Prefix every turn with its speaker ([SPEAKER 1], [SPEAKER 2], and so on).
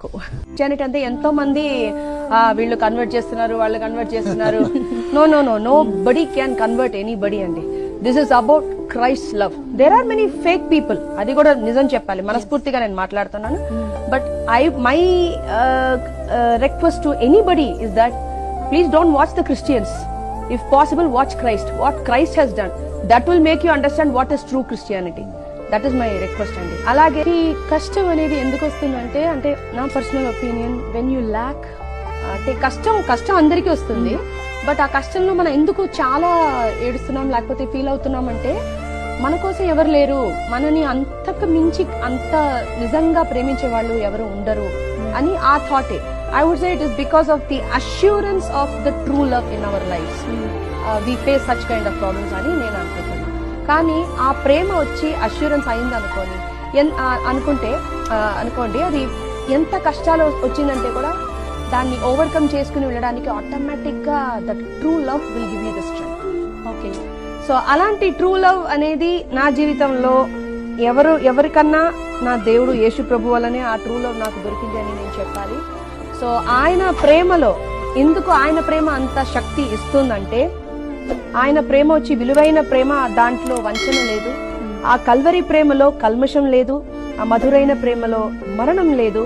[SPEAKER 1] Christianity అంటే ఎంతో మంది వీళ్ళు కన్వర్ట్ చేస్తున్నారు, వాళ్ళు కన్వర్ట్ చేస్తున్నారు. No no no nobody can convert anybody అండి. This is about Christ love. There are many fake people, అది కూడా నిజం చెప్పాలి, మనస్ఫూర్తిగా నేను మాట్లాడుతున్నాను. But my request to anybody is that please don't watch the Christians. If possible watch Christ, what Christ he's done. That will make you understand what is true Christianity. That is my request అండి. అలాగే ఈ కష్టం అనేది ఎందుకు వస్తుందంటే, అంటే నా personal opinion, when you lakh అంటే కష్టం అందరికీ వస్తుంది. బట్ ఆ కష్టంలో మనం ఎందుకు చాలా ఏడుస్తున్నాం లేకపోతే ఫీల్ అవుతున్నాం అంటే, మన కోసం ఎవరు లేరు, మనని అంతకు మించి అంత నిజంగా ప్రేమించే వాళ్ళు ఎవరు ఉండరు అని ఆ థాటే. I would say it is because of the assurance of the true love in our lives. We face such kind of problems అని నేను అనుకుంటున్నాను. కానీ ఆ ప్రేమ వచ్చి అష్యూరెన్స్ అయింది అనుకోండి, అది ఎంత కష్టాలు వచ్చిందంటే కూడా దాన్ని ఓవర్కమ్ చేసుకుని వెళ్ళడానికి ఆటోమేటిక్ గా that true love will give you the strength. Okay, so అలాంటి ట్రూ లవ్ అనేది నా జీవితంలో ఎవరికన్నా నా దేవుడు యేసు ప్రభు వల్లనే ఆ ట్రూ లవ్ నాకు దొరికింది అని నేను చెప్పాలి. సో ఆయన ప్రేమలో, ఎందుకు ఆయన ప్రేమ అంత శక్తి ఇస్తుందంటే, ఆయన ప్రేమ వచ్చి విలువైన ప్రేమ, దాంట్లో వంచన లేదు. ఆ కల్వరి ప్రేమలో కల్మషం లేదు, ఆ మధురైన ప్రేమలో మరణం లేదు.